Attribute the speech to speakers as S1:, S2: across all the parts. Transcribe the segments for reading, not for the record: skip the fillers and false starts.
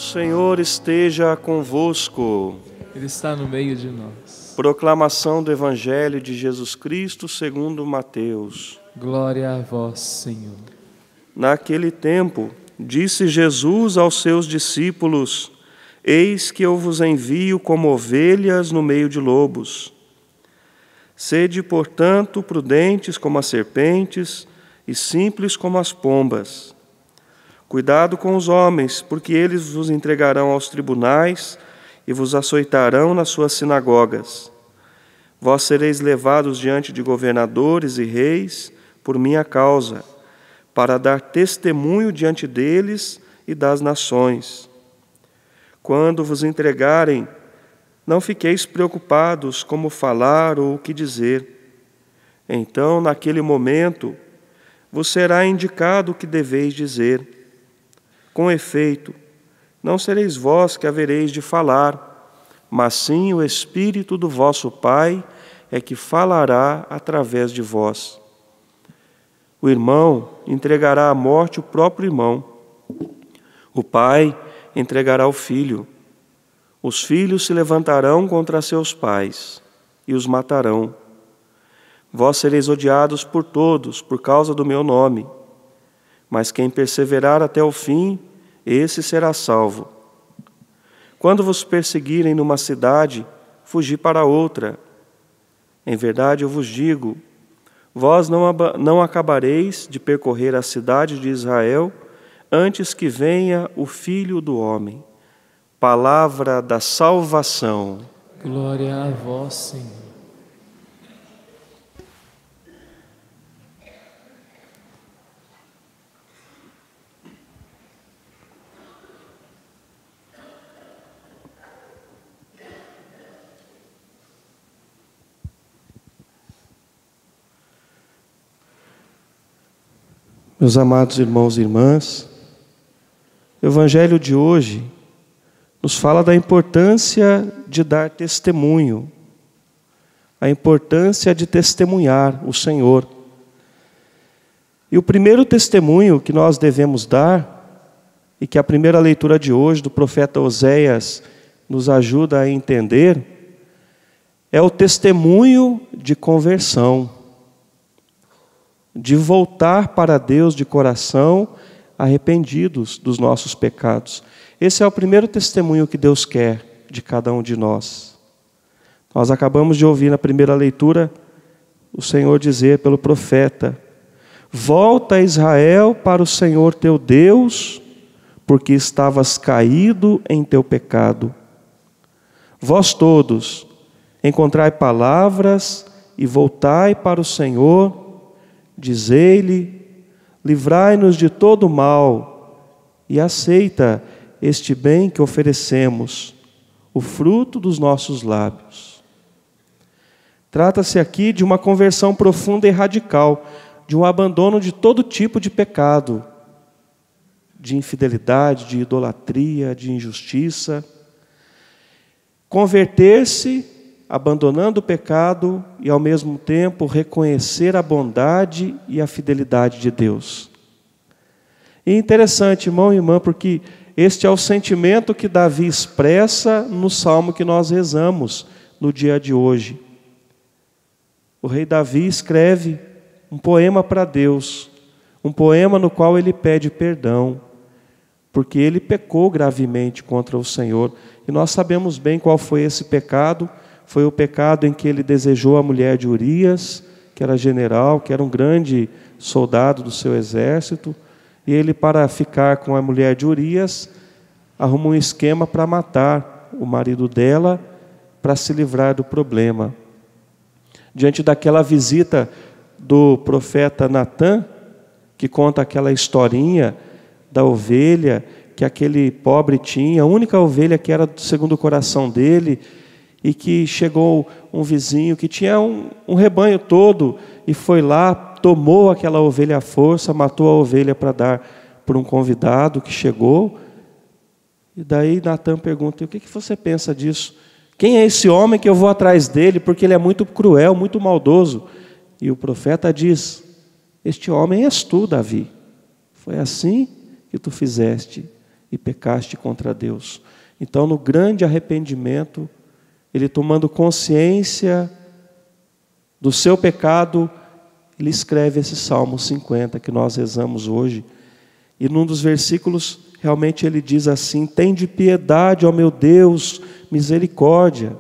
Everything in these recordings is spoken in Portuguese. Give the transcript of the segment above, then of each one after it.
S1: Senhor esteja convosco.
S2: Ele está no meio de nós.
S1: Proclamação do Evangelho de Jesus Cristo segundo Mateus.
S2: Glória a vós, Senhor.
S1: Naquele tempo, disse Jesus aos seus discípulos: Eis que eu vos envio como ovelhas no meio de lobos. Sede, portanto, prudentes como as serpentes e simples como as pombas. Cuidado com os homens, porque eles vos entregarão aos tribunais e vos açoitarão nas suas sinagogas. Vós sereis levados diante de governadores e reis por minha causa, para dar testemunho diante deles e das nações. Quando vos entregarem, não fiqueis preocupados como falar ou o que dizer. Então, naquele momento, vos será indicado o que deveis dizer. Com efeito, não sereis vós que havereis de falar, mas sim o Espírito do vosso Pai é que falará através de vós. O irmão entregará à morte o próprio irmão. O pai entregará o filho. Os filhos se levantarão contra seus pais e os matarão. Vós sereis odiados por todos por causa do meu nome, mas quem perseverar até o fim, esse será salvo. Quando vos perseguirem numa cidade, fugi para outra. Em verdade eu vos digo, vós não acabareis de percorrer a cidade de Israel antes que venha o Filho do Homem. Palavra da salvação.
S2: Glória a vós, Senhor.
S1: Meus amados irmãos e irmãs, o Evangelho de hoje nos fala da importância de dar testemunho, a importância de testemunhar o Senhor. E o primeiro testemunho que nós devemos dar, e que a primeira leitura de hoje do profeta Oséias nos ajuda a entender, é o testemunho de conversão, de voltar para Deus de coração, arrependidos dos nossos pecados. Esse é o primeiro testemunho que Deus quer de cada um de nós. Nós acabamos de ouvir na primeira leitura o Senhor dizer pelo profeta: Volta, Israel, para o Senhor teu Deus, porque estavas caído em teu pecado. Vós todos, encontrai palavras e voltai para o Senhor. Dizei-lhe, livrai-nos de todo mal e aceita este bem que oferecemos, o fruto dos nossos lábios. Trata-se aqui de uma conversão profunda e radical, de um abandono de todo tipo de pecado, de infidelidade, de idolatria, de injustiça. Converter-se abandonando o pecado e, ao mesmo tempo, reconhecer a bondade e a fidelidade de Deus. E é interessante, irmão e irmã, porque este é o sentimento que Davi expressa no salmo que nós rezamos no dia de hoje. O rei Davi escreve um poema para Deus, um poema no qual ele pede perdão, porque ele pecou gravemente contra o Senhor. E nós sabemos bem qual foi esse pecado. Foi o pecado em que ele desejou a mulher de Urias, que era general, que era um grande soldado do seu exército, e ele, para ficar com a mulher de Urias, arrumou um esquema para matar o marido dela, para se livrar do problema. Diante daquela visita do profeta Natã, que conta aquela historinha da ovelha que aquele pobre tinha, a única ovelha que era segundo o coração dele, e que chegou um vizinho que tinha um rebanho todo e foi lá, tomou aquela ovelha à força, matou a ovelha para dar para um convidado que chegou. E daí Natã pergunta: o que você pensa disso? Quem é esse homem que eu vou atrás dele? Porque ele é muito cruel, muito maldoso. E o profeta diz: este homem és tu, Davi. Foi assim que tu fizeste. e pecaste contra Deus. Então, no grande arrependimento, ele tomando consciência do seu pecado, ele escreve esse Salmo 50 que nós rezamos hoje. E num dos versículos, realmente ele diz assim: tende piedade, ó meu Deus, misericórdia.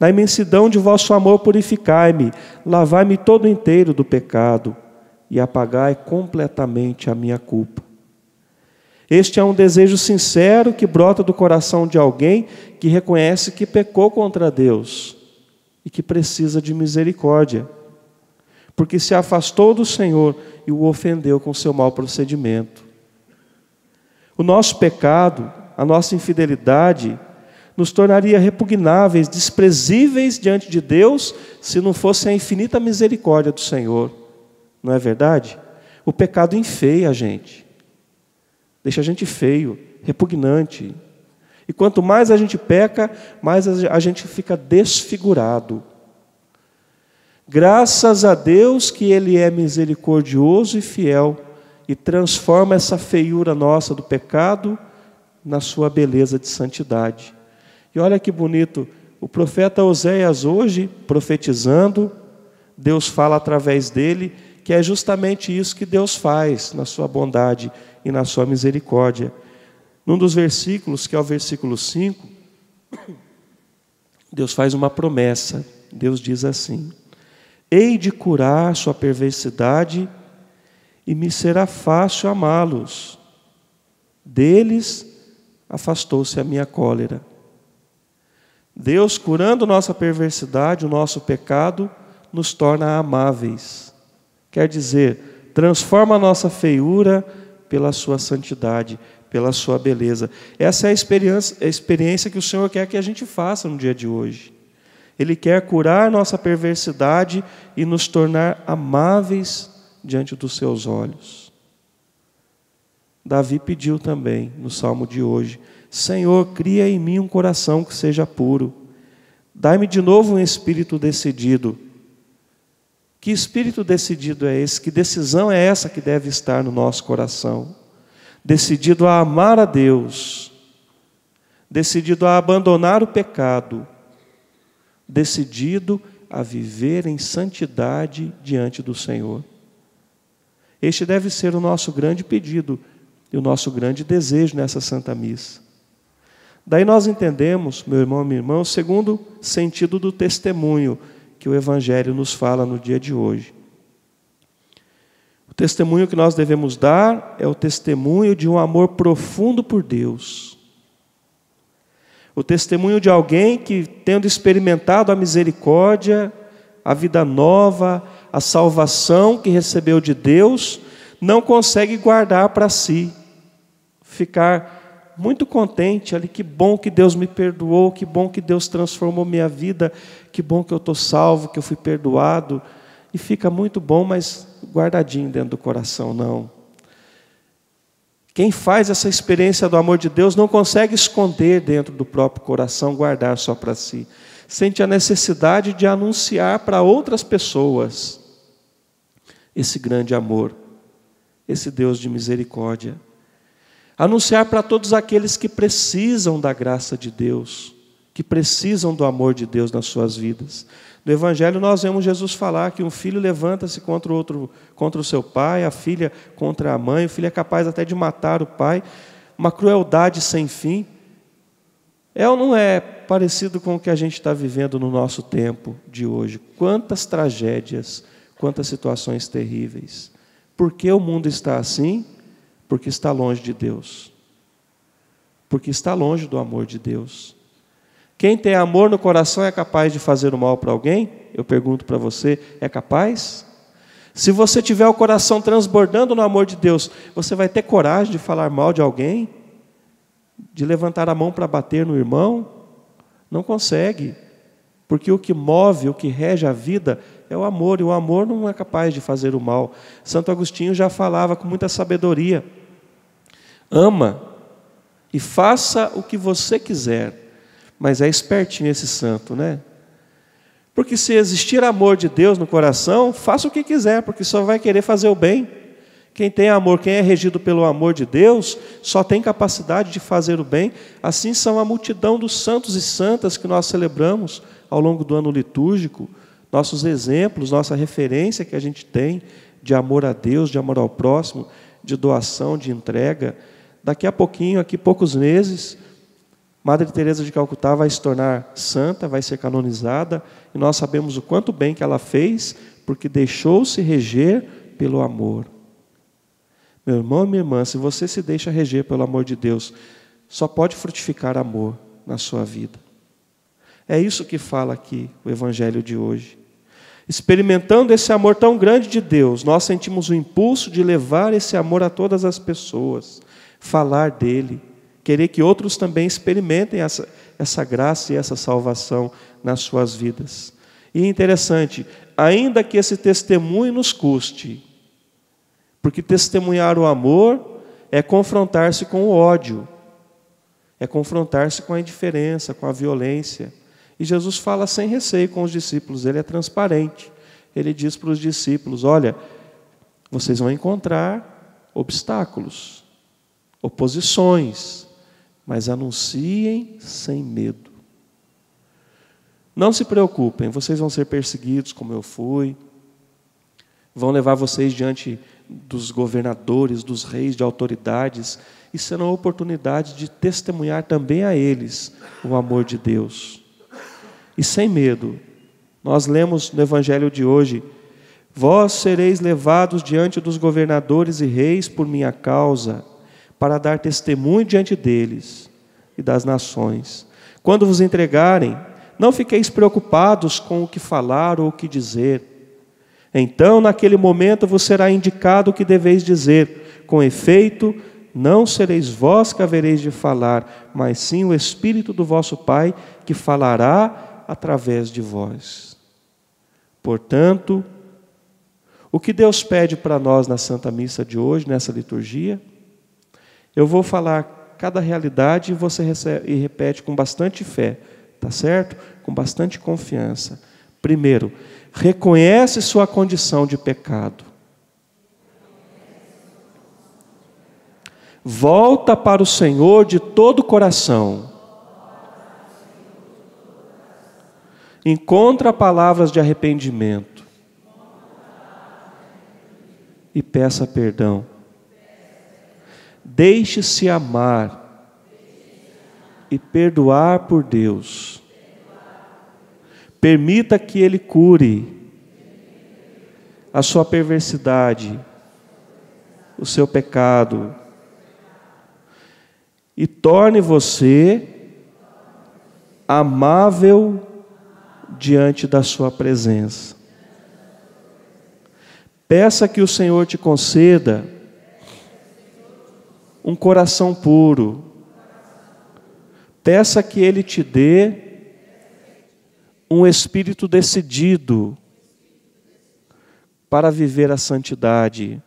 S1: Na imensidão de vosso amor purificai-me, lavai-me todo inteiro do pecado e apagai completamente a minha culpa. Este é um desejo sincero que brota do coração de alguém que reconhece que pecou contra Deus e que precisa de misericórdia, porque se afastou do Senhor e o ofendeu com seu mau procedimento. O nosso pecado, a nossa infidelidade, nos tornaria repugnáveis, desprezíveis diante de Deus, se não fosse a infinita misericórdia do Senhor. Não é verdade? O pecado enfeia a gente, deixa a gente feio, repugnante. E quanto mais a gente peca, mais a gente fica desfigurado. Graças a Deus que Ele é misericordioso e fiel e transforma essa feiura nossa do pecado na sua beleza de santidade. E olha que bonito, o profeta Oséias hoje, profetizando, Deus fala através dele, que é justamente isso que Deus faz na sua bondade e na sua misericórdia. Num dos versículos, que é o versículo 5, Deus faz uma promessa. Deus diz assim: hei de curar sua perversidade e me será fácil amá-los. Deles afastou-se a minha cólera. Deus, curando nossa perversidade, o nosso pecado, nos torna amáveis. Quer dizer, transforma a nossa feiura pela sua santidade, pela sua beleza. Essa é a experiência que o Senhor quer que a gente faça no dia de hoje. Ele quer curar nossa perversidade e nos tornar amáveis diante dos seus olhos. Davi pediu também, no Salmo de hoje: Senhor, cria em mim um coração que seja puro. Dai-me de novo um espírito decidido. Que espírito decidido é esse? Que decisão é essa que deve estar no nosso coração? Decidido a amar a Deus, decidido a abandonar o pecado, decidido a viver em santidade diante do Senhor. Este deve ser o nosso grande pedido e o nosso grande desejo nessa Santa Missa. Daí nós entendemos, meu irmão e minha irmã, o segundo sentido do testemunho que o Evangelho nos fala no dia de hoje. O testemunho que nós devemos dar é o testemunho de um amor profundo por Deus. O testemunho de alguém que, tendo experimentado a misericórdia, a vida nova, a salvação que recebeu de Deus, não consegue guardar para si, ficar muito contente ali, que bom que Deus me perdoou, que bom que Deus transformou minha vida, que bom que eu estou salvo, que eu fui perdoado, e fica muito bom, mas guardadinho dentro do coração, não. Quem faz essa experiência do amor de Deus não consegue esconder dentro do próprio coração, guardar só para si. Sente a necessidade de anunciar para outras pessoas esse grande amor, esse Deus de misericórdia. Anunciar para todos aqueles que precisam da graça de Deus, que precisam do amor de Deus nas suas vidas. No Evangelho nós vemos Jesus falar que um filho levanta-se contra o seu pai, a filha contra a mãe, o filho é capaz até de matar o pai, uma crueldade sem fim. É ou não é parecido com o que a gente está vivendo no nosso tempo de hoje? Quantas tragédias, quantas situações terríveis. Por que o mundo está assim? Porque está longe de Deus. Porque está longe do amor de Deus. Quem tem amor no coração é capaz de fazer o mal para alguém? Eu pergunto para você, é capaz? Se você tiver o coração transbordando no amor de Deus, você vai ter coragem de falar mal de alguém? De levantar a mão para bater no irmão? Não consegue. Porque o que move, o que rege a vida é o amor, e o amor não é capaz de fazer o mal. Santo Agostinho já falava com muita sabedoria: ama e faça o que você quiser. Mas é espertinho esse santo, né? Porque se existir amor de Deus no coração, faça o que quiser, porque só vai querer fazer o bem. Quem tem amor, quem é regido pelo amor de Deus, só tem capacidade de fazer o bem. Assim são a multidão dos santos e santas que nós celebramos ao longo do ano litúrgico, nossos exemplos, nossa referência que a gente tem de amor a Deus, de amor ao próximo, de doação, de entrega. Daqui a pouquinho, aqui poucos meses, Madre Teresa de Calcutá vai se tornar santa, vai ser canonizada, e nós sabemos o quanto bem que ela fez, porque deixou-se reger pelo amor. Meu irmão, minha irmã, se você se deixa reger pelo amor de Deus, só pode frutificar amor na sua vida. É isso que fala aqui o Evangelho de hoje. Experimentando esse amor tão grande de Deus, nós sentimos o impulso de levar esse amor a todas as pessoas, falar dele, querer que outros também experimentem essa graça e essa salvação nas suas vidas. E é interessante, ainda que esse testemunho nos custe, porque testemunhar o amor é confrontar-se com o ódio, é confrontar-se com a indiferença, com a violência. E Jesus fala sem receio com os discípulos, ele é transparente. Ele diz para os discípulos, olha, vocês vão encontrar obstáculos, oposições, mas anunciem sem medo. Não se preocupem, vocês vão ser perseguidos como eu fui, vão levar vocês diante dos governadores, dos reis, de autoridades, e serão oportunidades de testemunhar também a eles o amor de Deus. E sem medo, nós lemos no Evangelho de hoje, vós sereis levados diante dos governadores e reis por minha causa, para dar testemunho diante deles e das nações. Quando vos entregarem, não fiqueis preocupados com o que falar ou o que dizer. Então, naquele momento, vos será indicado o que deveis dizer. Com efeito, não sereis vós que havereis de falar, mas sim o Espírito do vosso Pai, que falará através de vós. Portanto, o que Deus pede para nós na Santa Missa de hoje, nessa liturgia, eu vou falar cada realidade e você recebe, e repete com bastante fé, tá certo? Com bastante confiança. Primeiro, reconhece sua condição de pecado. Volta para o Senhor de todo o coração. Encontra palavras de arrependimento. E peça perdão. Deixe-se amar e perdoar por Deus. Permita que Ele cure a sua perversidade, o seu pecado, e torne você amável diante da sua presença. Peça que o Senhor te conceda um coração puro. Peça que Ele te dê um espírito decidido para viver a santidade.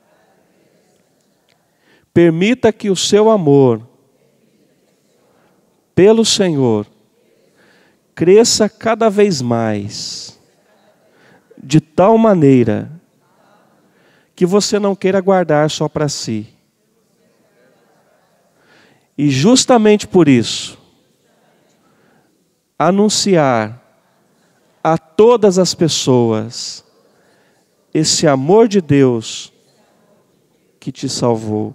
S1: Permita que o seu amor pelo Senhor cresça cada vez mais, de tal maneira que você não queira guardar só para si. E justamente por isso, anunciar a todas as pessoas esse amor de Deus que te salvou.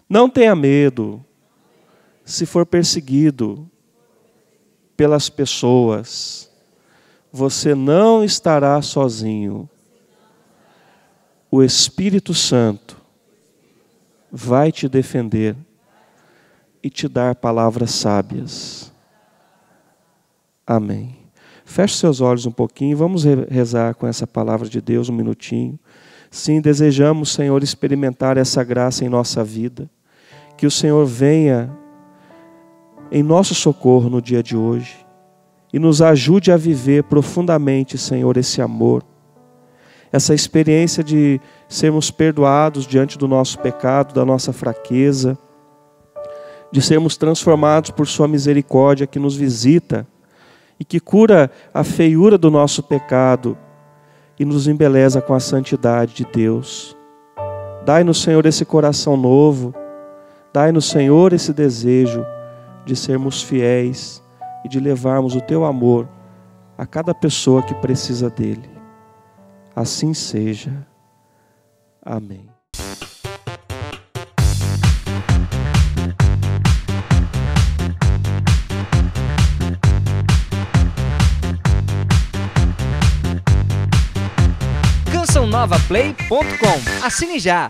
S1: Não tenha medo se for perseguido pelas pessoas. Você não estará sozinho. O Espírito Santo vai te defender e te dar palavras sábias. Amém. Feche seus olhos um pouquinho, vamos rezar com essa palavra de Deus um minutinho. Sim, desejamos, Senhor, experimentar essa graça em nossa vida. Que o Senhor venha em nosso socorro no dia de hoje e nos ajude a viver profundamente, Senhor, esse amor. Essa experiência de sermos perdoados diante do nosso pecado, da nossa fraqueza, de sermos transformados por sua misericórdia que nos visita e que cura a feiura do nosso pecado e nos embeleza com a santidade de Deus. Dai-nos, Senhor, esse coração novo. Dai-nos, Senhor, esse desejo de sermos fiéis e de levarmos o Teu amor a cada pessoa que precisa dele. Assim seja. Amém.
S3: CançãoNovaPlay.com. Assine já!